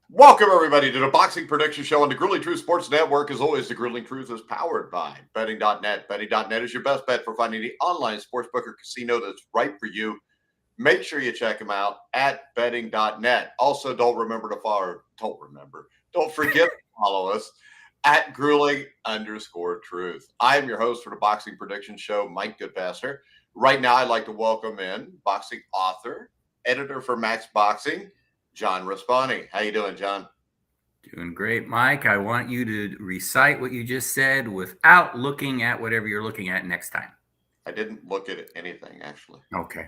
Welcome, everybody, to the Boxing Prediction Show on the Grueling Truth Sports Network. As always, the Grueling Truth is powered by betting.net. Betting.net is your best bet for finding the online sportsbook or casino that's right for you. Make sure you check them out at betting.net. Also, don't forget to follow us at grueling_truth. I am your host for the Boxing Prediction Show, Mike Goodpaster. Right now, I'd like to welcome in boxing author, editor for Max Boxing, John Raspanti. How you doing, John? Doing great, Mike. I want you to recite what you just said without looking at whatever you're looking at next time. I didn't look at anything actually. Okay.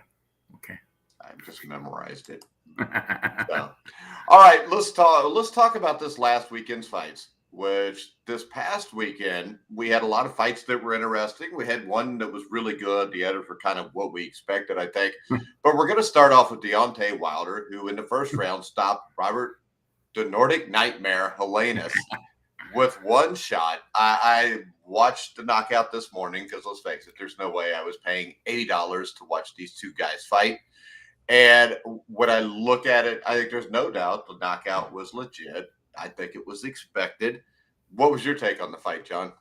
Okay. I just memorized it. So, all right, let's talk. Let's talk about this last weekend's fights. Which this past weekend we had a lot of fights that were interesting. We had one that was really good. The others were kind of what we expected, I think. But we're going to start off with Deontay Wilder, who in the first round stopped Robert the Nordic Nightmare Helenius with one shot. I watched the knockout this morning because let's face it, there's no way I was paying $80 to watch these two guys fight. And when I look at it, I think there's no doubt the knockout was legit. I think it was expected. What was your take on the fight, John?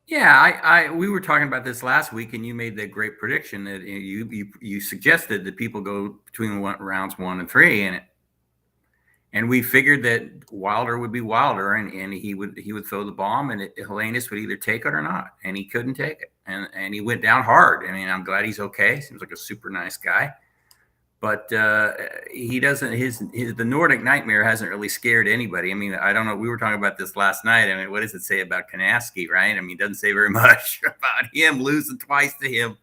Yeah, we were talking about this last week, and you made that great prediction that you suggested that people go between rounds 1 and 3, and we figured that Wilder would be Wilder, and he would throw the bomb, and Helenius would either take it or not, and he couldn't take it, and he went down hard. I mean, I'm glad he's okay. Seems like a super nice guy. But he doesn't. The Nordic Nightmare hasn't really scared anybody. I mean, I don't know. We were talking about this last night. I mean, what does it say about Kanaski, right? I mean, it doesn't say very much about him losing twice to him.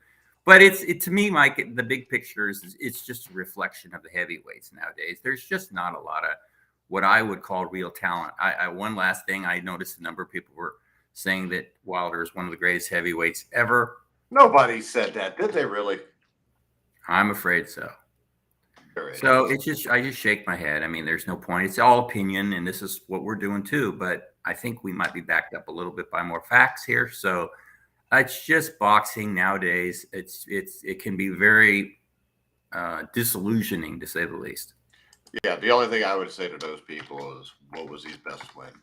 But to me, Mike, the big picture is it's just a reflection of the heavyweights nowadays. There's just not a lot of what I would call real talent. One last thing, I noticed a number of people were saying that Wilder is one of the greatest heavyweights ever. Nobody said that, did they really? I'm afraid so. So I just shake my head. I mean, there's no point. It's all opinion, and this is what we're doing too. But I think we might be backed up a little bit by more facts here. So it's just boxing nowadays. It can be very disillusioning, to say the least. Yeah, the only thing I would say to those people is, what was his best win?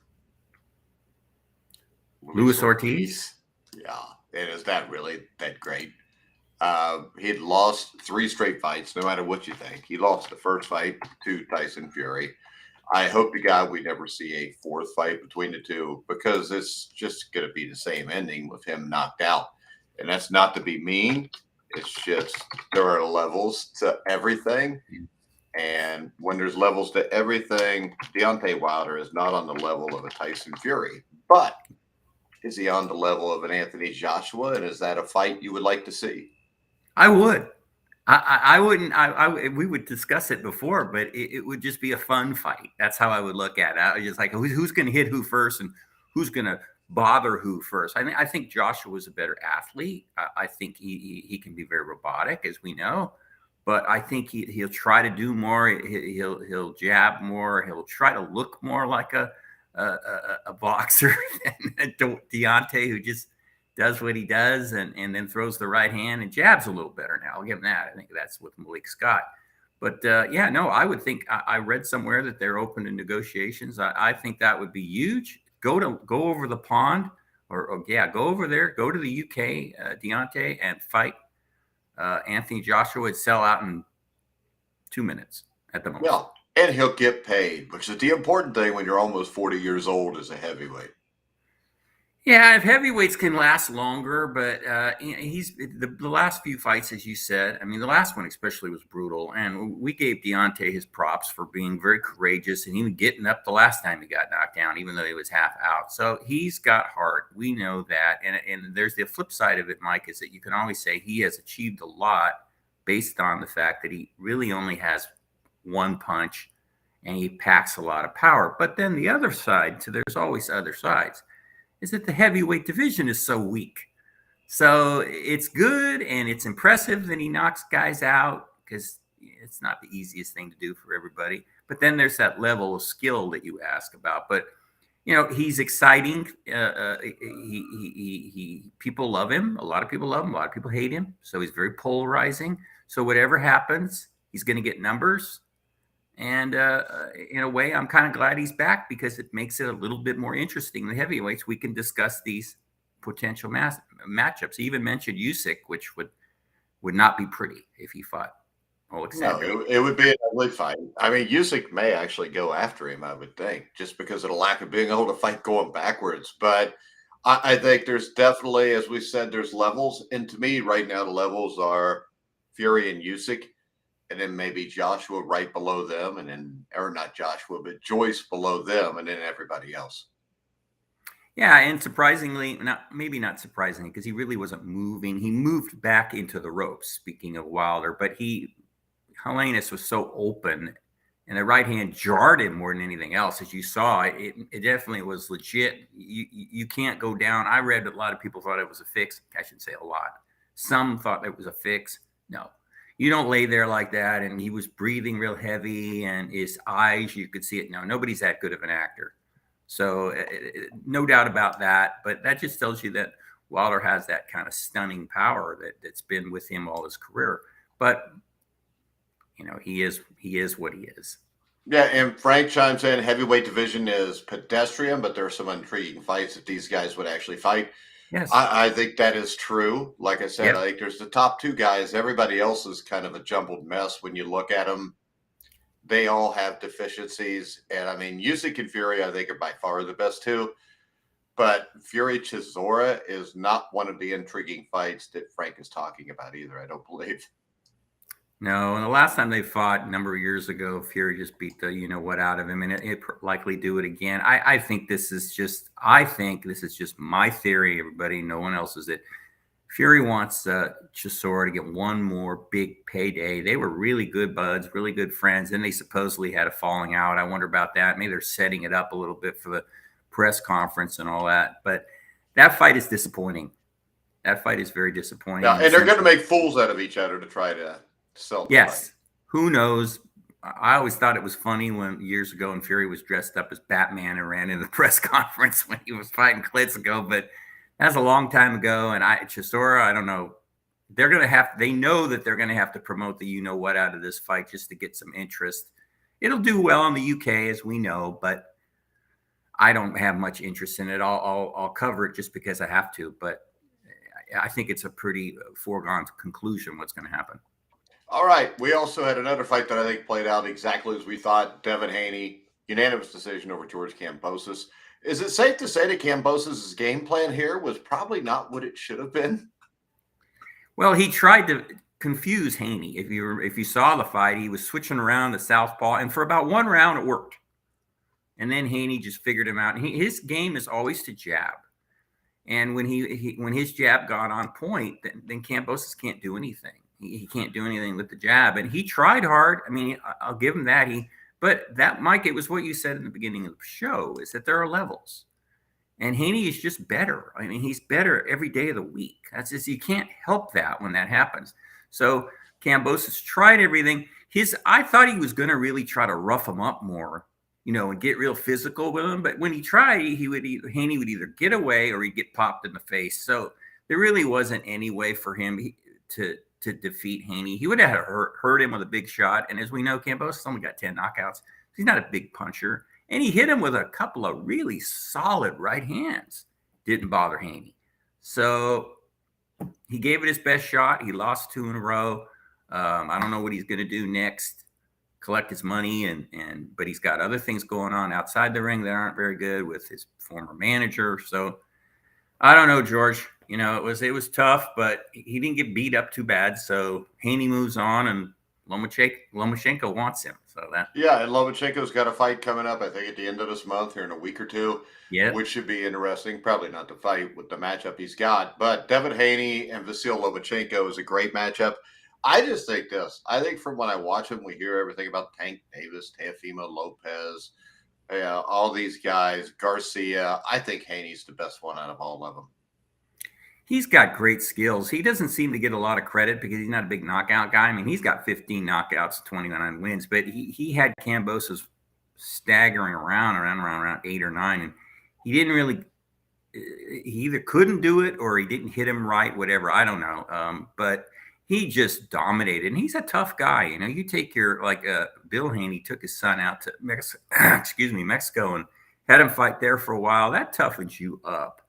Luis Ortiz. Yeah, and is that really that great? He'd lost 3 straight fights, no matter what you think. He lost the first fight to Tyson Fury. I hope to God we never see a 4th fight between the two because it's just going to be the same ending with him knocked out. And that's not to be mean. It's just there are levels to everything. And when there's levels to everything, Deontay Wilder is not on the level of a Tyson Fury. But is he on the level of an Anthony Joshua? And is that a fight you would like to see? I would. I wouldn't. We would discuss it before, but it would just be a fun fight. That's how I would look at it. I was just like, who's going to hit who first, and who's going to bother who first. I think Joshua is a better athlete. I think he can be very robotic, as we know, but I think he'll try to do more. He'll jab more. He'll try to look more like a boxer than Deontay, who just does what he does and then throws the right hand and jabs a little better now. I'll give him that. I think that's with Malik Scott. But yeah, no, I would think I read somewhere that they're open to negotiations. I think that would be huge. Go over the pond or go over there, go to the UK, Deontay, and fight Anthony Joshua. Would sell out in 2 minutes at the most. Yeah, and he'll get paid, which is the important thing when you're almost 40 years old as a heavyweight. Yeah, if heavyweights can last longer, but he's the last few fights, as you said. I mean, the last one especially was brutal, and we gave Deontay his props for being very courageous and even getting up the last time he got knocked down, even though he was half out. So he's got heart. We know that, and there's the flip side of it, Mike, is that you can always say he has achieved a lot based on the fact that he really only has one punch, and he packs a lot of power. But then the other side, so there's always other sides, is that the heavyweight division is so weak. So it's good and it's impressive that he knocks guys out because it's not the easiest thing to do for everybody. But then there's that level of skill that you ask about. But he's exciting. People love him. A lot of people love him. A lot of people hate him. So he's very polarizing. So whatever happens, he's going to get numbers. And in a way, I'm kind of glad he's back because it makes it a little bit more interesting. The heavyweights, we can discuss these potential matchups. He even mentioned Usyk, which would not be pretty if he fought No, Alexander. it would be an ugly fight. I mean, Usyk may actually go after him, I would think, just because of the lack of being able to fight going backwards. But I think there's definitely, as we said, there's levels. And to me, right now, the levels are Fury and Usyk, and then maybe Joshua right below them, and then, or not Joshua, but Joyce below them, and then everybody else. Yeah, and surprisingly, maybe not surprisingly, because he really wasn't moving. He moved back into the ropes. Speaking of Wilder, but Helenius was so open, and the right hand jarred him more than anything else. As you saw, it definitely was legit. You can't go down. I read that a lot of people thought it was a fix. I should say a lot. Some thought it was a fix. No, you don't lay there like that. And he was breathing real heavy, and his eyes, you could see it. No, nobody's that good of an actor. So no doubt about that. But that just tells you that Wilder has that kind of stunning power that's been with him all his career. But he is what he is. Yeah, and Frank chimes in, heavyweight division is pedestrian, but there are some intriguing fights that these guys would actually fight. Yes. I think that is true. Like I said, Yep. I think there's the top two guys. Everybody else is kind of a jumbled mess when you look at them. They all have deficiencies. And I mean, Usyk and Fury, I think, are by far the best two. But Fury Chisora is not one of the intriguing fights that Frank is talking about either, I don't believe. No, and the last time they fought a number of years ago, Fury just beat the what out of him, and it likely do it again. I think this is just my theory. Everybody, no one else's. That Fury wants Chisora to get one more big payday. They were really good buds, really good friends, and they supposedly had a falling out. I wonder about that. Maybe they're setting it up a little bit for the press conference and all that. But that fight is disappointing. That fight is very disappointing. Yeah, and they're going to make fools out of each other to try to sell the Yes. fight. Who knows? I always thought it was funny when years ago when Fury was dressed up as Batman and ran in the press conference when he was fighting Klitschko, but that's a long time ago. And Chisora, I don't know. They know that they're going to have to promote the what out of this fight just to get some interest. It'll do well in the UK, as we know, but I don't have much interest in it. I'll cover it just because I have to, but I think it's a pretty foregone conclusion what's going to happen. All right. We also had another fight that I think played out exactly as we thought. Devin Haney, unanimous decision over George Kambosos. Is it safe to say that Kambosos' game plan here was probably not what it should have been? Well, he tried to confuse Haney. If you saw the fight, he was switching around the southpaw, and for about one round it worked. And then Haney just figured him out. His game is always to jab. And when when his jab got on point, then Kambosos can't do anything. He can't do anything with the jab. And he tried hard. I mean, I'll give him that. But that, Mike, it was what you said in the beginning of the show, is that there are levels. And Haney is just better. I mean, he's better every day of the week. That's just, you can't help that when that happens. So Kambosos tried everything. I thought he was going to really try to rough him up more, and get real physical with him. But when he tried, Haney would either get away or he'd get popped in the face. So there really wasn't any way for him to defeat Haney. He would have hurt him with a big shot. And as we know, Kambosos only got 10 knockouts. He's not a big puncher. And he hit him with a couple of really solid right hands. Didn't bother Haney. So he gave it his best shot. He lost 2 in a row. I don't know what he's going to do next. Collect his money, but he's got other things going on outside the ring that aren't very good with his former manager. So I don't know, George. It was tough, but he didn't get beat up too bad. So Haney moves on, and Lomachenko wants him. So that. Yeah, and Lomachenko's got a fight coming up, I think, at the end of this month, here in a week or two. Yeah. Which should be interesting. Probably not the fight with the matchup he's got, but Devin Haney and Vasyl Lomachenko is a great matchup. I just think this. I think from when I watch him, we hear everything about Tank Davis, Teofimo Lopez, all these guys, Garcia. I think Haney's the best one out of all of them. He's got great skills. He doesn't seem to get a lot of credit because he's not a big knockout guy. I mean, he's got 15 knockouts, 29 wins, but he had Kambosos staggering around 8 or 9, and he didn't really. He either couldn't do it or he didn't hit him right, whatever. I don't know. But he just dominated, and he's a tough guy. You know, you take your Bill Haney took his son out to Mexico, Mexico, and had him fight there for a while. That toughens you up,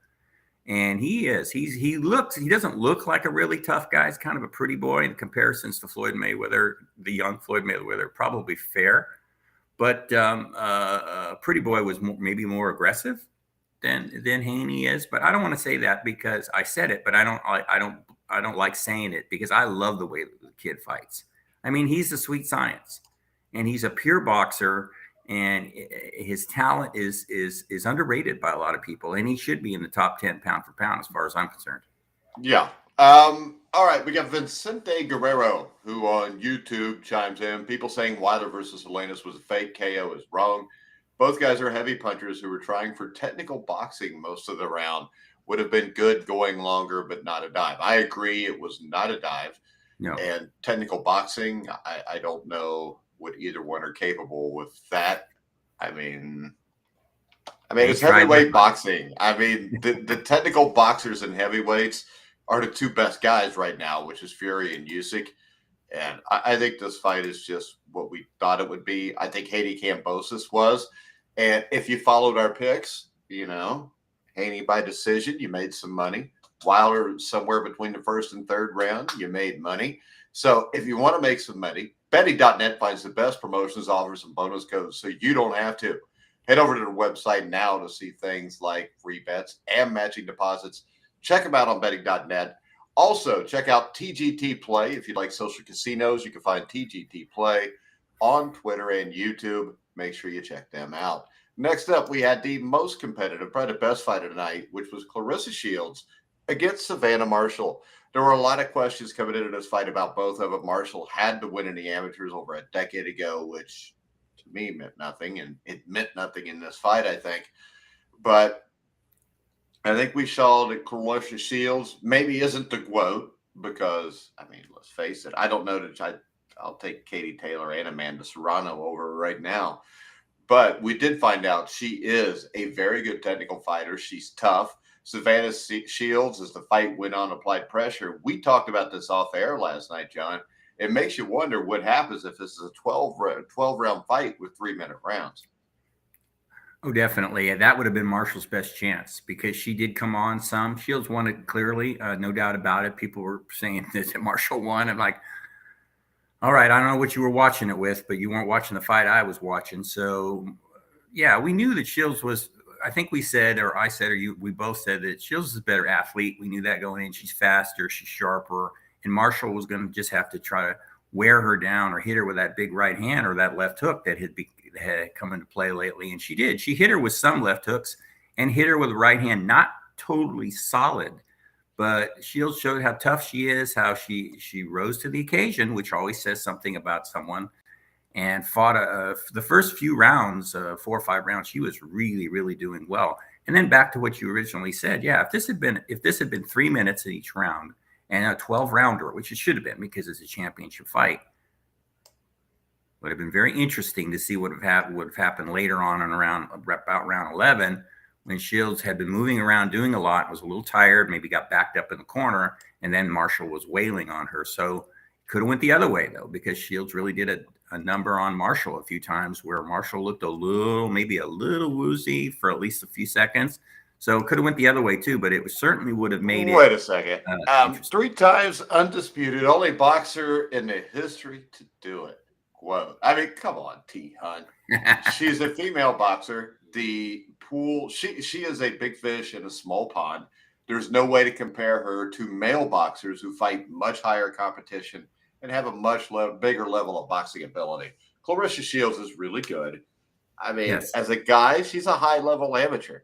and he doesn't look like a really tough guy. He's kind of a pretty boy in comparisons to Floyd Mayweather, the young Floyd Mayweather, probably fair, but Pretty Boy was maybe more aggressive than Haney is. But I don't want to say that because I said it, but I don't like saying it because I love the way the kid fights. I mean, he's a sweet science, and he's a pure boxer, and his talent is underrated by a lot of people, and he should be in the top 10 pound for pound as far as I'm concerned. Yeah. All right, we got Vicente Guerrero, who on YouTube chimes in. People saying Wilder versus Helenius was a fake KO is wrong. Both guys are heavy punchers who were trying for technical boxing most of the round. Would have been good going longer, but not a dive. I agree, it was not a dive. No. And technical boxing, I don't know what either one are capable with that. I mean, it's heavyweight boxing. I mean, the technical boxers and heavyweights are the two best guys right now, which is Fury and Usyk. And I think this fight is just what we thought it would be. I think Haney Kambosos was. And if you followed our picks, Haney by decision, you made some money. Wilder somewhere between the first and third round, you made money. So if you want to make some money, betting.net finds the best promotions, offers, and bonus codes so you don't have to. Head over to the website now to see things like free bets and matching deposits. Check them out on betting.net. Also, check out TGT Play. If you like social casinos, you can find TGT Play on Twitter and YouTube. Make sure you check them out. Next up, we had the most competitive, probably the best fight of the night, which was Claressa Shields against Savannah Marshall. There were a lot of questions coming into this fight about both of them. Marshall had to win in the amateurs over a decade ago, which to me meant nothing, and it meant nothing in this fight, I think. But I think we saw that Claressa Shields maybe isn't the GOAT because, let's face it, I don't know that I'll take Katie Taylor and Amanda Serrano over right now. But we did find out she is a very good technical fighter. She's tough. Savannah Shields, as the fight went on, applied pressure. We talked about this off air last night, John. It makes you wonder what happens if this is a 12-round fight with 3-minute rounds. Oh, definitely. That would have been Marshall's best chance because she did come on some. Shields won it clearly, no doubt about it. People were saying that Marshall won. I'm like, all right, I don't know what you were watching it with, but you weren't watching the fight I was watching. So, yeah, we knew that Shields was, I think we said, or I said, or we both said that Shields is a better athlete. We knew that going in. She's faster, she's sharper, and Marshall was going to just have to try to wear her down or hit her with that big right hand or that left hook that had come into play lately. And she did. She hit her with some left hooks and hit her with the right hand, not totally solid. But Shields showed how tough she is, how she rose to the occasion, which always says something about someone, and fought the first few rounds, 4 or 5 rounds. She was really, really doing well. And then back to what you originally said, yeah, if this had been 3 minutes in each round and a 12-rounder, which it should have been because it's a championship fight, would have been very interesting to see what would have happened later on in about round 11. When Shields had been moving around doing a lot, was a little tired, maybe got backed up in the corner, and then Marshall was wailing on her. So could have went the other way, though, because Shields really did a number on Marshall a few times where Marshall looked maybe a little woozy for at least a few seconds. So could have went the other way, too, but it certainly would have made it. Wait a second. 3 times undisputed, only boxer in the history to do it. Whoa. Come on, T. Hunt. She's a female boxer. The pool, she is a big fish in a small pond. There's no way to compare her to male boxers who fight much higher competition and have a much bigger level of boxing ability. Claressa Shields is really good. Yes. As a guy, she's a high-level amateur.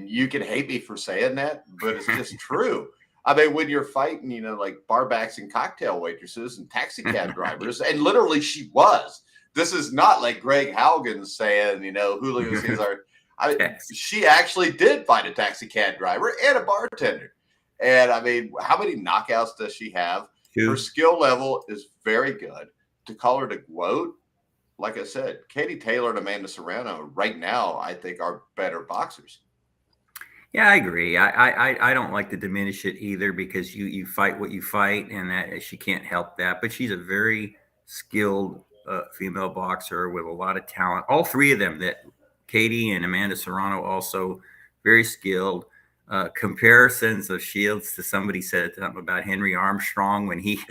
You can hate me for saying that, but it's just true. When you're fighting, like barbacks and cocktail waitresses and taxi cab drivers, and literally she was. This is not like Greg Haugen saying, Julio Cesar. She actually did fight a taxi cab driver and a bartender. And how many knockouts does she have? 2. Her skill level is very good. To call her the GOAT, like I said, Katie Taylor and Amanda Serrano right now, I think, are better boxers. Yeah, I agree. I don't like to diminish it either because you fight what you fight, and that she can't help that. But she's a very skilled female boxer with a lot of talent. All three of them, that Katie and Amanda Serrano, also very skilled. Comparisons of Shields to somebody said something about Henry Armstrong when he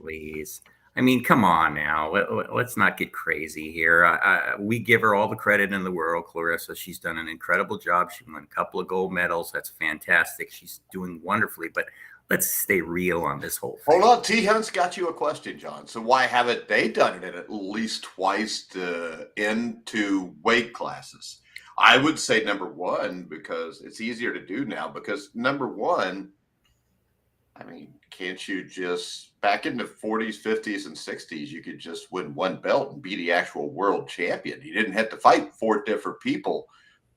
please. I mean, come on now. Let's not get crazy here. We give her all the credit in the world, Clarissa. She's done an incredible job. She won a couple of gold medals. That's fantastic. She's doing wonderfully. But let's stay real on this whole thing. Hold on. T. Hunt's got you a question, John. So why haven't they done it at least twice into weight classes? I would say number one, because it's easier to do now, because number one, I mean, can't you just back in the 40s, 50s, and 60s, you could just win one belt and be the actual world champion. You didn't have to fight 4 different people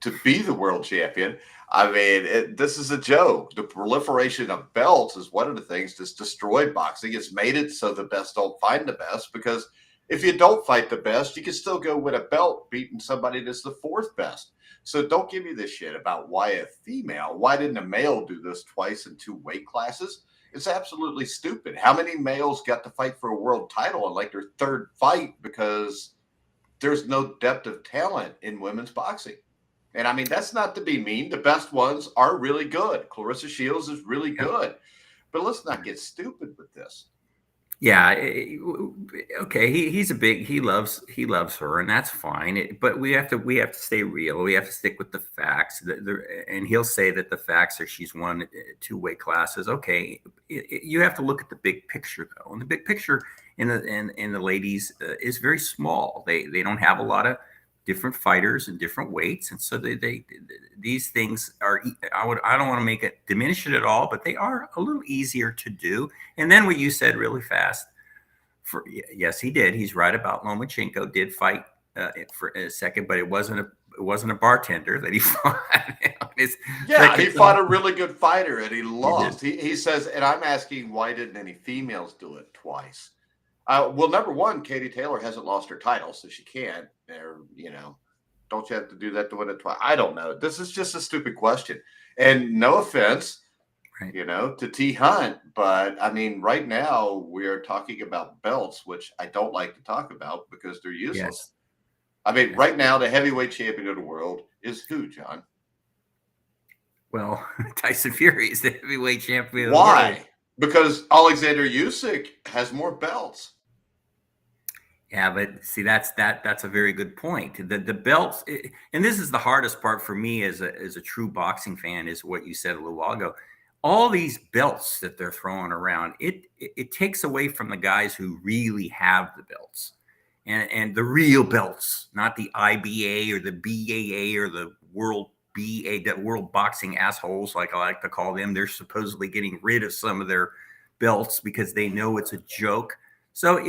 to be the world champion. I mean, this is a joke. The proliferation of belts is one of the things that's destroyed boxing. It's made it so the best don't find the best, because if you don't fight the best, you can still go win a belt beating somebody that's the 4th best. So don't give me this shit about why didn't a male do this twice in 2 weight classes? It's absolutely stupid. How many males got to fight for a world title in like their 3rd fight because there's no depth of talent in women's boxing? And I mean, that's not to be mean. The best ones are really good. Clarissa Shields is really good. But let's not get stupid with this. Yeah, okay. He loves her, and that's fine. But we have to stay real. We have to stick with the facts. And he'll say that the facts are she's won 2 weight classes. Okay, you have to look at the big picture though, and the big picture in the ladies is very small. They don't have a lot of different fighters and different weights, and so these things are. I don't want to make it diminish it at all, but they are a little easier to do. And then what you said really fast. Yes, he did. He's right about Lomachenko did fight for a second, but it wasn't a bartender that he fought. He fought a really good fighter and he lost. He says, and I'm asking, why didn't any females do it twice? Well, number one, Katie Taylor hasn't lost her title, so she can't. Don't you have to do that to win it twice? I don't know. This is just a stupid question. And no offense, right, to T. Hunt, but I mean, right now we're talking about belts, which I don't like to talk about because they're useless. Yes. I mean, right now the heavyweight champion of the world is who, John? Well, Tyson Fury is the heavyweight champion. Why? Because Alexander Usyk has more belts. Yeah, but see, that's a very good point. The belts, and this is the hardest part for me as a true boxing fan, is what you said a little while ago. All these belts that they're throwing around, it takes away from the guys who really have the belts, and the real belts, not the IBA or the BAA or the World BA, the World Boxing assholes, like I like to call them. They're supposedly getting rid of some of their belts because they know it's a joke. So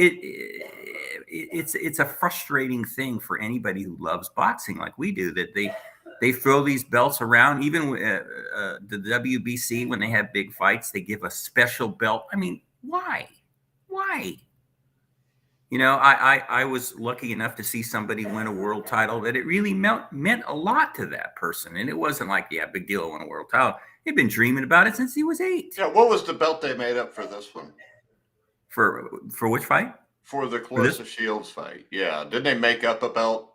it's a frustrating thing for anybody who loves boxing like we do, that they throw these belts around. Even the WBC, when they have big fights, they give a special belt. I mean, why? I was lucky enough to see somebody win a world title that it really meant a lot to that person. And it wasn't like, yeah, big deal, win a world title. He'd been dreaming about it since he was 8. Yeah, what was the belt they made up for this one? For which fight? For the Clarissa Shields fight. Yeah. Didn't they make up a belt?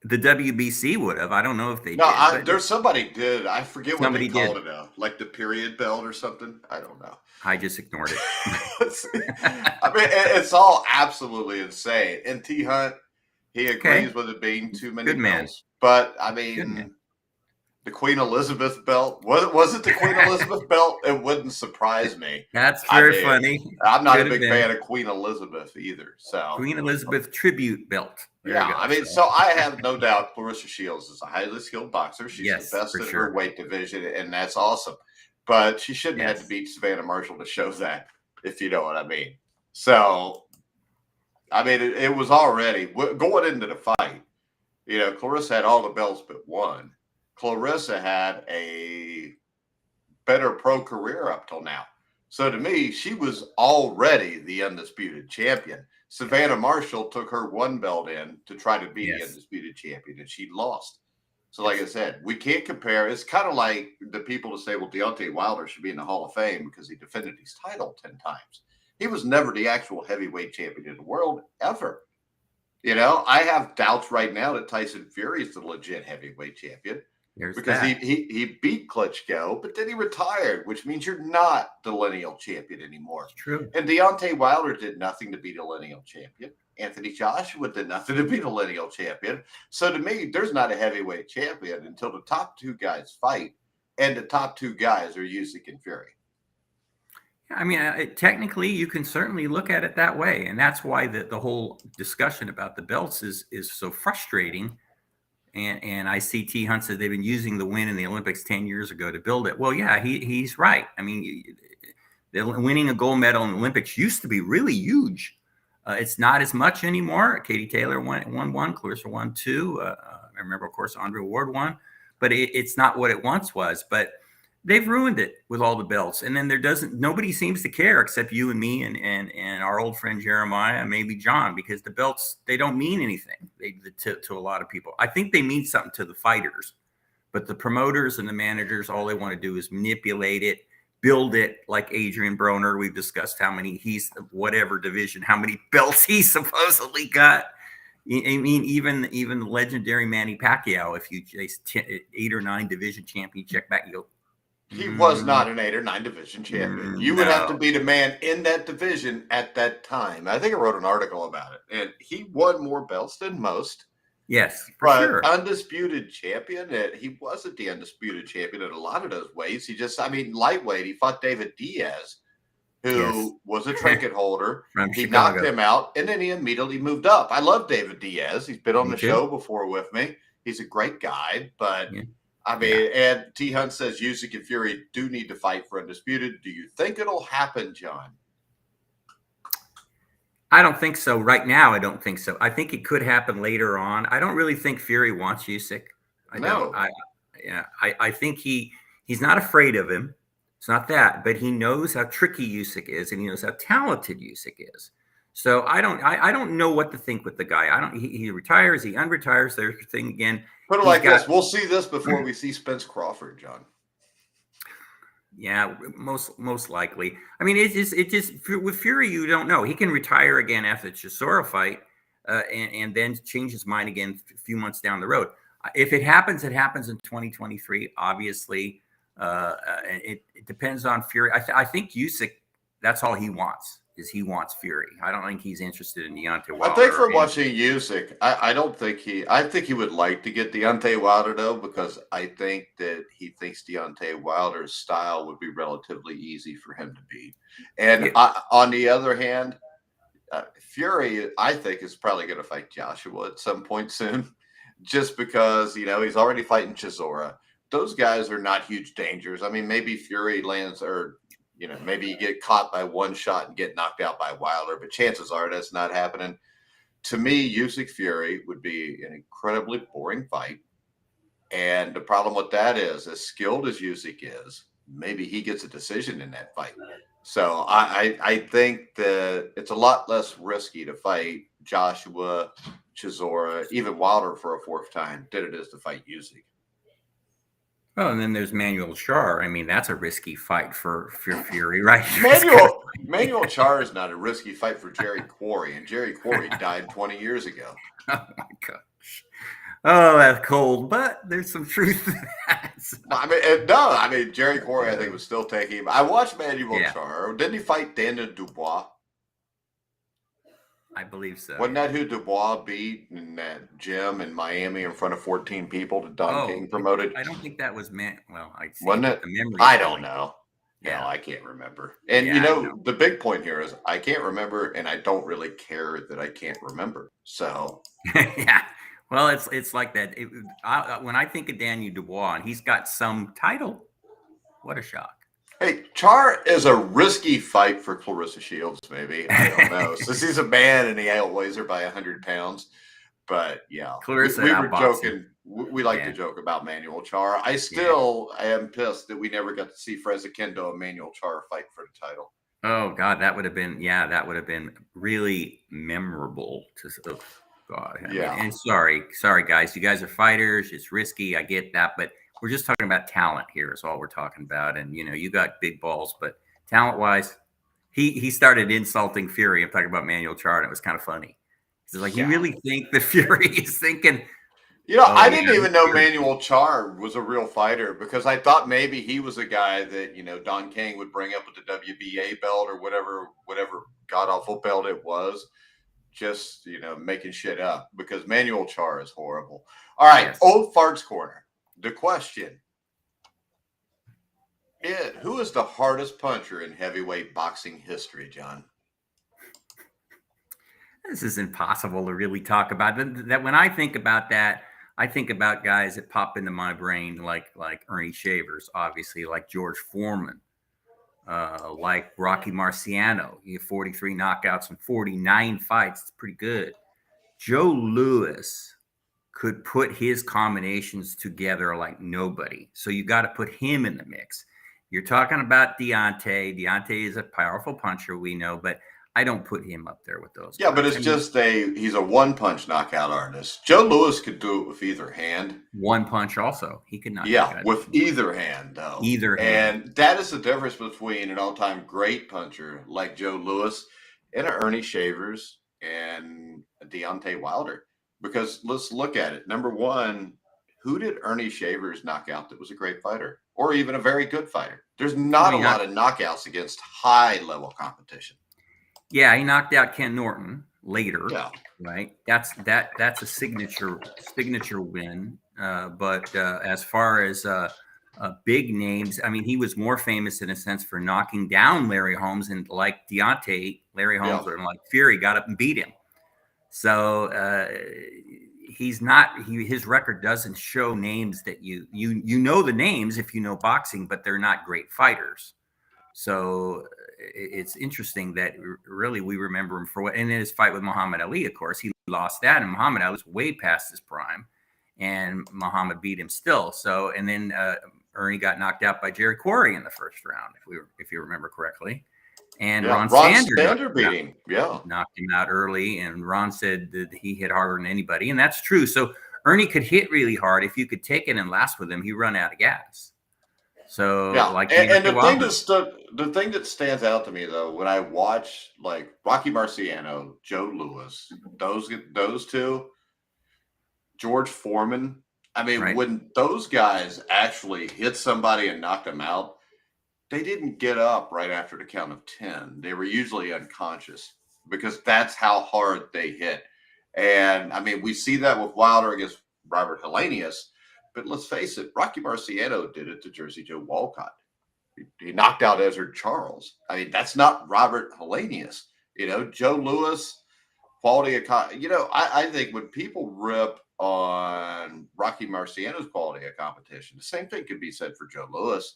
The WBC would have. I don't know if they did. There's somebody did. I forget what they called it now. Like the period belt or something. I don't know. I just ignored it. I mean, it's all absolutely insane. And T. Hunt, he agrees with it being too many belts. But I mean, the Queen Elizabeth belt, was it the Queen Elizabeth belt? It wouldn't surprise me. That's very funny. I'm not a big fan of Queen Elizabeth either. So Queen Elizabeth tribute belt. I mean, so I have no doubt Clarissa Shields is a highly skilled boxer. She's the best in her weight division, and that's awesome. But she shouldn't have to beat Savannah Marshall to show that, if you know what I mean. So, I mean, it was already going into the fight. Clarissa had all the belts but one. Clarissa had a better pro career up till now. So to me, she was already the undisputed champion. Savannah Marshall took her one belt in to try to be the undisputed champion, and she lost. So, like I said, we can't compare. It's kind of like the people to say, well, Deontay Wilder should be in the Hall of Fame because he defended his title 10 times. He was never the actual heavyweight champion in the world, ever. I have doubts right now that Tyson Fury is the legit heavyweight champion. There's Because that. he beat Klitschko, but then he retired, which means you're not the lineal champion anymore. It's true. And Deontay Wilder did nothing to be the lineal champion. Anthony Joshua did nothing to be the lineal champion. So to me, there's not a heavyweight champion until the top two guys fight, and the top two guys are Usyk and Fury. I mean, technically, you can certainly look at it that way, and that's why the whole discussion about the belts is so frustrating. And I see T. Hunt said they've been using the win in the Olympics 10 years ago to build it. Well, yeah, he's right. I mean, winning a gold medal in the Olympics used to be really huge. It's not as much anymore. Katie Taylor won one, Clarissa won two. I remember, of course, Andre Ward won, but it's not what it once was. But they've ruined it with all the belts. And then nobody seems to care except you and me and our old friend Jeremiah, and maybe John, because the belts, they don't mean anything to a lot of people. I think they mean something to the fighters, but the promoters and the managers, all they want to do is manipulate it, build it like Adrian Broner. We've discussed how many whatever division, how many belts he supposedly got. I mean, even the legendary Manny Pacquiao, if you chase 8 or 9 division champion, check back, you go, he was not an 8 or 9 division champion. You would have to be the man in that division at that time. I think I wrote an article about it, and he won more belts than most. Yes, for but sure. Undisputed champion. He wasn't the undisputed champion in a lot of those ways. Lightweight, he fought David Diaz, who was a trinket holder. He knocked him out, and then he immediately moved up. I love David Diaz. He's been on the show before with me. He's a great guy, but and T. Hunt says Usyk and Fury do need to fight for undisputed. Do you think it'll happen, John? I don't think so. Right now, I don't think so. I think it could happen later on. I don't really think Fury wants Usyk. I think he's not afraid of him. It's not that, but he knows how tricky Usyk is, and he knows how talented Usyk is. So I don't know what to think with the guy. He retires, he unretires. There's the thing again. Put it like this: we'll see this before we see Spence Crawford, John. Yeah, most likely. I mean, it just with Fury, you don't know. He can retire again after the Chisora fight, and then change his mind again a few months down the road. If it happens in 2023. Obviously, it depends on Fury. I think Usyk, that's all he wants. He wants Fury. I don't think he's interested in Deontay Wilder. I think from watching Usyk, I think he would like to get Deontay Wilder, though, because I think that he thinks Deontay Wilder's style would be relatively easy for him to beat. And on the other hand, Fury, I think, is probably going to fight Joshua at some point soon, just because, he's already fighting Chisora. Those guys are not huge dangers. I mean, maybe Fury lands maybe you get caught by one shot and get knocked out by Wilder, but chances are that's not happening. To me, Usyk Fury would be an incredibly boring fight. And the problem with that is, as skilled as Usyk is, maybe he gets a decision in that fight. So I think that it's a lot less risky to fight Joshua, Chisora, even Wilder for a 4th time than it is to fight Usyk. Oh, and then there's Manuel Char. I mean, that's a risky fight for Fury, right? Manuel Char is not a risky fight for Jerry Quarry, and Jerry Quarry died 20 years ago. Oh, my gosh. Oh, that's cold, but there's some truth to that. I mean, Jerry Quarry, I think, was still taking him. I watched Manuel Char. Didn't he fight Daniel Dubois? I believe so. Wasn't that who Dubois beat in that gym in Miami in front of 14 people that Don King promoted? I don't think that was meant. Well, wasn't it? I don't know. Yeah, no, I can't remember. And the big point here is I can't remember, and I don't really care that I can't remember. So yeah, well, it's like that. When I think of Daniel Dubois, and he's got some title, what a shock. Hey, Char is a risky fight for Clarissa Shields, maybe. I don't know. Since he's a man and he outweighs her by 100 pounds. But, yeah. Clarissa, we were joking. We like to joke about Manuel Char. I still am pissed that we never got to see Freza Kendo and Manuel Char fight for the title. Oh, God, that would have been really memorable. God, I mean, Yeah. and sorry, guys. You guys are fighters. It's risky. I get that, but we're just talking about talent here. Is all we're talking about. And you got big balls, but talent-wise, he started insulting Fury. I'm talking about Manuel Char, and it was kind of funny. He's like, "You Yeah. really think the Fury is thinking?" I Oh didn't yeah, even know Fury. Manuel Char was a real fighter because I thought maybe he was a guy that, Don King would bring up with the WBA belt or whatever god awful belt it was, just, making shit up because Manuel Char is horrible. All right, Yes. Old Farts Corner. The question is, who is the hardest puncher in heavyweight boxing history, John? This is impossible to really talk about. That when I think about that, I think about guys that pop into my brain like Ernie Shavers, obviously, like George Foreman, like Rocky Marciano. He had 43 knockouts and 49 fights. It's pretty good. Joe Louis could put his combinations together like nobody. So you got to put him in the mix. You're talking about Deontay. Deontay is a powerful puncher, we know, but I don't put him up there with those Yeah, but guys. it's I mean, just he's a one punch knockout artist. Joe Louis could do it with either hand. one punch also. He could knock you Yeah, guys with out. either hand, though. Either hand. And that is the difference between an all time great puncher like Joe Louis and a Ernie Shavers and a Deontay Wilder. Because let's look at it. Number one, who did Ernie Shavers knock out that was a great fighter or even a very good fighter? There's not a lot of knockouts against high level competition. Yeah, he knocked out Ken Norton later. Yeah. Right. That's a signature win. But as far as big names, I mean, he was more famous in a sense for knocking down Larry Holmes, and like Deontay, Larry Holmes and like Fury got up and beat him. So he's not. His record doesn't show names that you know the names if you know boxing, but they're not great fighters. So it's interesting that really we remember him for what, and in his fight with Muhammad Ali, of course, he lost that, and Muhammad Ali was way past his prime, and Muhammad beat him still. So, and then Ernie got knocked out by Jerry Quarry in the first round, if you remember correctly, and Ron Sander beat him. Yeah, knocked him out early, and Ron said that he hit harder than anybody, and that's true. So Ernie could hit really hard. If you could take it and last with him, he run out of gas. So yeah, like, and the thing that stands out to me though when I watch like Rocky Marciano, Joe Louis, those two, George Foreman. I mean, right. when those guys actually hit somebody and knocked them out, they didn't get up right after the count of 10. They were usually unconscious because that's how hard they hit. And I mean, we see that with Wilder against Robert Helenius. But let's face it, Rocky Marciano did it to Jersey Joe Walcott. He knocked out Ezra Charles. I mean, that's not Robert Helenius. Joe Louis, quality of, I think when people rip on Rocky Marciano's quality of competition, the same thing could be said for Joe Louis,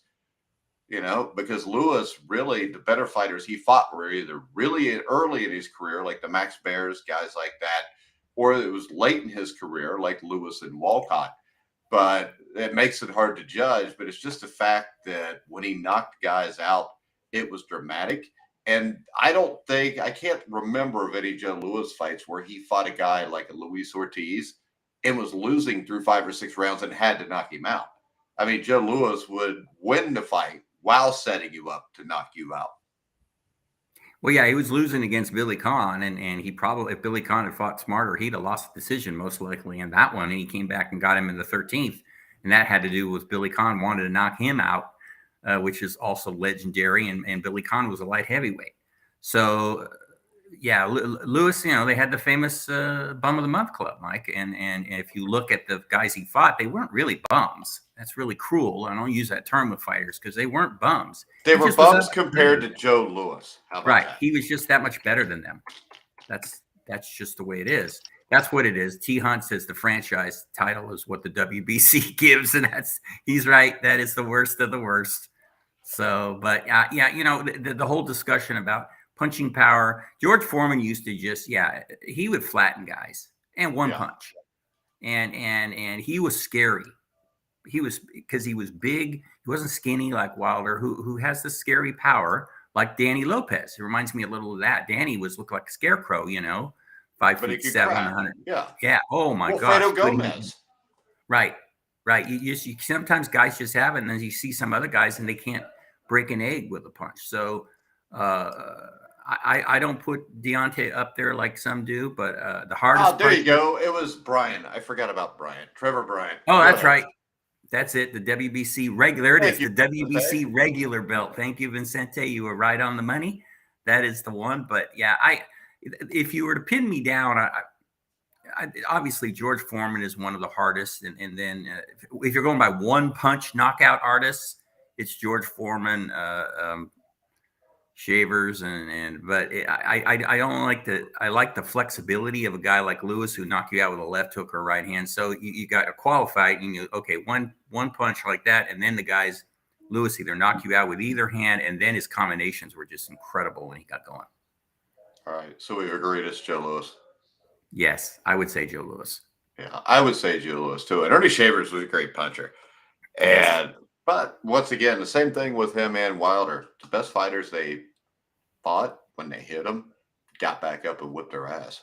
because Louis really, the better fighters he fought were either really early in his career, like the Max Bears, guys like that, or it was late in his career, like Louis and Walcott. But it makes it hard to judge. But it's just the fact that when he knocked guys out, it was dramatic. And I can't remember of any Joe Louis fights where he fought a guy like a Luis Ortiz and was losing through 5 or 6 rounds and had to knock him out. I mean, Joe Louis would win the fight while setting you up to knock you out. Well, yeah, he was losing against Billy Conn, and he probably, if Billy Conn had fought smarter, he'd have lost the decision most likely in that one. And he came back and got him in the 13th, and that had to do with Billy Conn wanted to knock him out, which is also legendary. And Billy Conn was a light heavyweight, so yeah, Lewis. They had the famous Bum of the Month Club, Mike, and if you look at the guys he fought, they weren't really bums. That's really cruel. I don't use that term with fighters because they weren't bums. They were bums compared to Joe Louis. How about that? He was just that much better than them. That's just the way it is. That's what it is. T. Hunt says the franchise title is what the WBC gives, and he's right. That is the worst of the worst. So, but yeah, the whole discussion about punching power. George Foreman used to just, he would flatten guys and one punch, and he was scary. He was, because he was big. He wasn't skinny like Wilder, who has the scary power like Danny Lopez. It reminds me a little of that. Danny looked like a scarecrow, 5 but he feet could 7, crack. 100. Yeah. Yeah. Oh my gosh. Wilfredo Gomez. Right. Right. You sometimes guys just have it, and then you see some other guys and they can't break an egg with a punch. So I don't put Deontay up there like some do, but the hardest There you puncher. go. It was Brian. I forgot about Brian. Trevor Bryant. Oh, Go that's ahead. right. That's it. The WBC regular. It Thank is you, the WBC regular belt. Thank you, Vincente. You were right on the money. That is the one. But yeah, if you were to pin me down, obviously George Foreman is one of the hardest. And then if you're going by one punch knockout artists, it's George Foreman, Shavers, but I don't like I like the flexibility of a guy like Lewis who knock you out with a left hook or right hand. So you got to qualify and okay, one punch like that, and then the guys Lewis either knock you out with either hand, and then his combinations were just incredible when he got going. All right, so we've agreed it's Joe Louis. Yes, I would say Joe Louis. Yeah, I would say Joe Louis too. And Ernie Shavers was a great puncher. But once again, the same thing with him and Wilder. The best fighters they fought when they hit them, got back up and whipped their ass.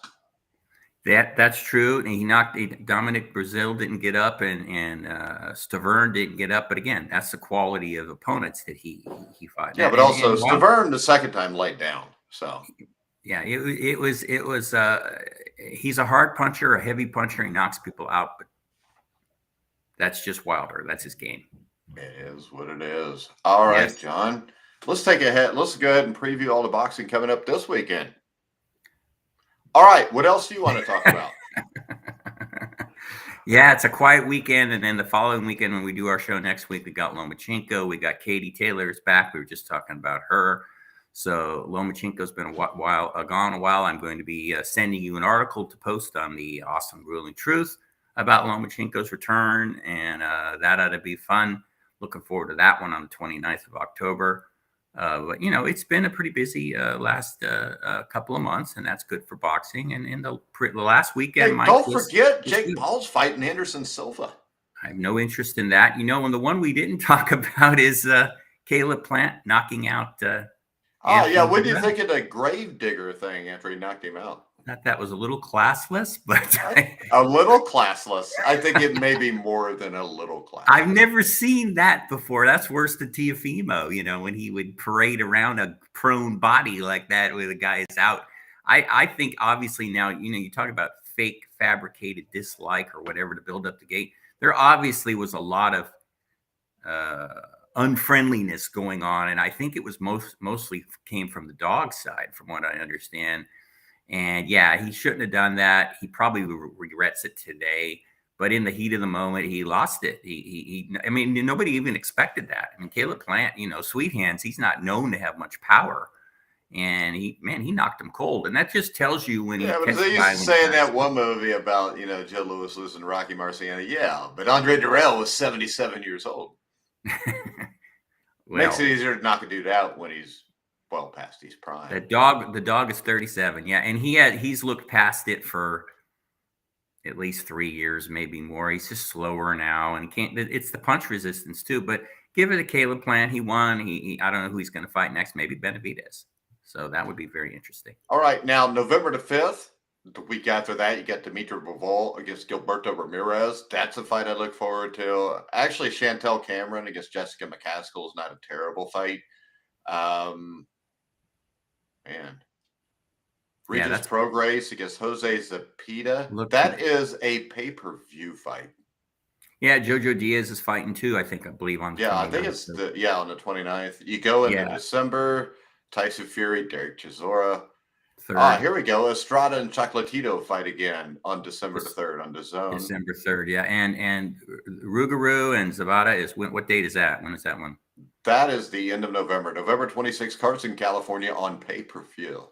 That's true. And he knocked Dominic Brazil didn't get up, and Stavern didn't get up. But again, that's the quality of opponents that he fought. Yeah, but also Stavern the second time laid down. So yeah, it was he's a hard puncher, a heavy puncher. He knocks people out, but that's just Wilder. That's his game. It is what it is. All right, yes. John. Let's go ahead and preview all the boxing coming up this weekend. All right, what else do you want to talk about? Yeah, it's a quiet weekend, and then the following weekend when we do our show next week, we got Lomachenko, we got Katie Taylor's back. We were just talking about her. So Lomachenko's been gone a while. I'm going to be sending you an article to post on the Awesome Grueling Truth about Lomachenko's return, and that ought to be fun. Looking forward to that one on the 29th of October. But, it's been a pretty busy last couple of months, and that's good for boxing. And in the last weekend, don't forget Jake Paul's fighting Anderson Silva. I have no interest in that. And the one we didn't talk about is Caleb Plant knocking out what do you think of the Gravedigger thing after he knocked him out? That was a little classless, but a little classless. I think it may be more than a little classless. I've never seen that before. That's worse than Teofimo, when he would parade around a prone body like that with a guy is out. I think obviously now, you talk about fake fabricated dislike or whatever to build up the gate. There obviously was a lot of unfriendliness going on, and I think it was mostly came from the dog side, from what I understand. And yeah, he shouldn't have done that. He probably regrets it today, but in the heat of the moment, he lost it. Nobody even expected that. Caleb Plant, sweet hands, he's not known to have much power, and he knocked him cold. And that just tells you when he. Yeah, but they used to say in that one movie about Joe Louis losing to Rocky Marciano. Yeah, but Andre Dirrell was 77 years old. Makes it easier to knock a dude out when he's well past his prime. The dog is 37. Yeah. And he's looked past it for at least 3 years, maybe more. He's just slower now, and it's the punch resistance too, but give it to Caleb Plant. He won. I don't know who he's going to fight next. Maybe Benavidez. So that would be very interesting. All right. Now, November the 5th, the week after that, you got Dimitri Bivol against Gilberto Ramirez. That's a fight I look forward to. Actually, Chantel Cameron against Jessica McCaskill is not a terrible fight. Regis Prograis against Jose Zepeda. That is a pay-per-view fight. Yeah, Jojo Diaz is fighting too, I believe on the 29th. I think it's on the 29th. You go into December, Tyson Fury, Derek Chisora. Here we go. Estrada and Chocolatito fight again on December the 3rd on DAZN. December 3rd, yeah. And Rougarou and Zabata what date is that? When is that one? That is the end of November. November 26th, Carson, California on pay-per-view.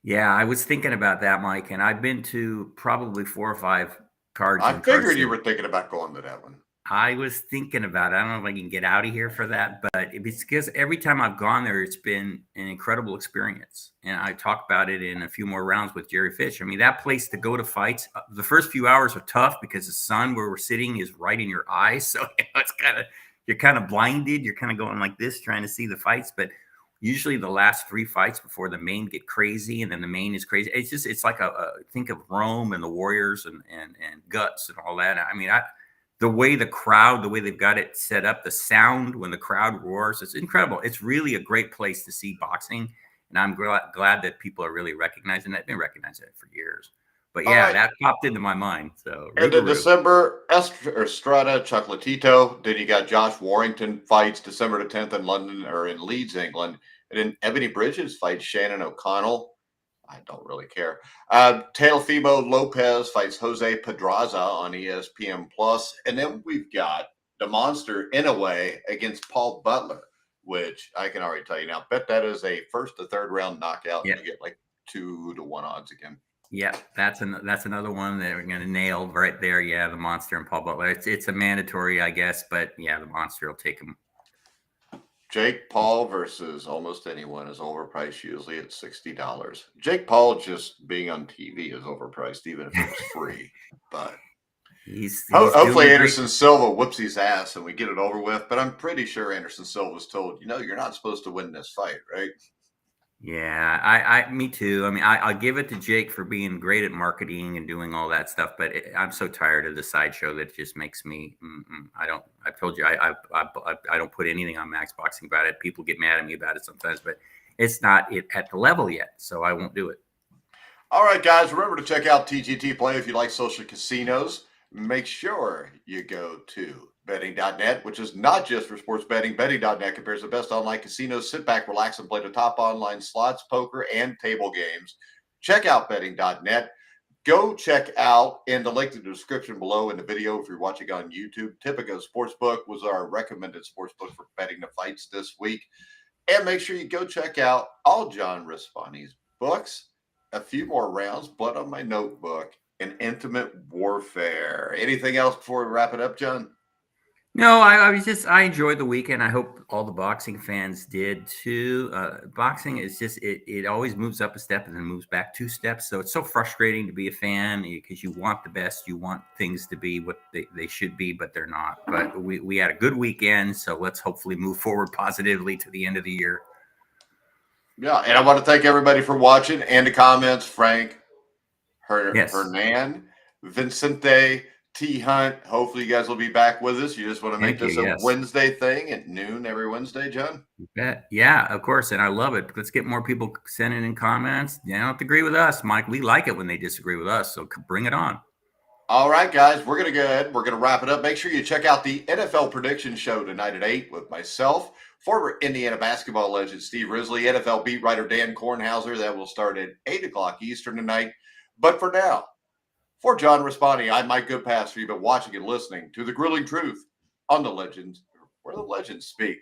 Yeah, I was thinking about that, Mike, and I've been to probably 4 or 5 cards. I figured you were thinking about going to that one. I was thinking about it. I don't know if I can get out of here for that, but it's because every time I've gone there, it's been an incredible experience. And I talk about it in a few more rounds with Jerry Fish. That place to go to fights, the first few hours are tough because the sun where we're sitting is right in your eyes. So it's you're kind of blinded. You're kind of going like this, trying to see the fights. But usually the last 3 fights before the main get crazy, and then the main is crazy. It's like think of Rome and the Warriors and Guts and all that. I mean, the way the way they've got it set up, the sound when the crowd roars, it's incredible. It's really a great place to see boxing, and I'm glad that people are really recognizing that. They've been recognizing it for years. But All yeah, right. that popped into my mind. So And in December, Estrada Chocolatito. Then you got Josh Warrington fights December the 10th in London or in Leeds, England. And then Ebony Bridges fights Shannon O'Connell. I don't really care. Teofimo Lopez fights Jose Pedraza on ESPN Plus. And then we've got the monster Inoue against Paul Butler, which I can already tell you now. Bet that is a first to third round knockout. Yeah. You get like 2-1 odds again. Yeah, that's another one that we're gonna nail right there. Yeah, the monster and Paul Butler. It's a mandatory, I guess, but yeah, the monster will take him. Jake Paul versus almost anyone is overpriced, usually at $60. Jake Paul just being on TV is overpriced, even if it was free. But He's hopefully doing Anderson Silva whoops his ass and we get it over with. But I'm pretty sure Anderson Silva was told, you're not supposed to win this fight, right? Yeah, me too. I mean, I'll give it to Jake for being great at marketing and doing all that stuff, but I'm so tired of the sideshow that it just makes me. I've told you, I don't put anything on Max Boxing about it. People get mad at me about it sometimes, but it's not at the level yet, so I won't do it. All right, guys, remember to check out TGT Play if you like social casinos. Make sure you go to betting.net, which is not just for sports betting. Betting.net compares the best online casinos. Sit back, relax, and play the top online slots, poker, and table games. Check out betting.net. Go check out, and the link in the description below in the video if you're watching on YouTube. Tipico Sportsbook was our recommended sportsbook for betting the fights this week. And make sure you go check out all John Raspanti's books. A few more rounds, Blood on My Notebook, and Intimate Warfare. Anything else before we wrap it up, John? No, I enjoyed the weekend. I hope all the boxing fans did too. Boxing is just it always moves up a step and then moves back 2 steps. So it's so frustrating to be a fan because you want the best, you want things to be what they should be, but they're not. But we had a good weekend, so let's hopefully move forward positively to the end of the year. Yeah, and I want to thank everybody for watching and the comments. Frank, Hernan, Vincente, T Hunt. Hopefully, you guys will be back with us. You just want to make this a Wednesday thing at noon every Wednesday, John? You bet. Yeah, of course. And I love it. Let's get more people sending in comments. You don't have to agree with us, Mike. We like it when they disagree with us. So bring it on. All right, guys, we're going to go ahead. We're going to wrap it up. Make sure you check out the NFL prediction show tonight at 8 with myself, former Indiana basketball legend Steve Risley, NFL beat writer Dan Kornhauser. That will start at 8 o'clock Eastern tonight. But for now, for John Raspanti, I'm Mike Goodpaster. You've been watching and listening to The Grilling Truth on the Legends, where the legends speak.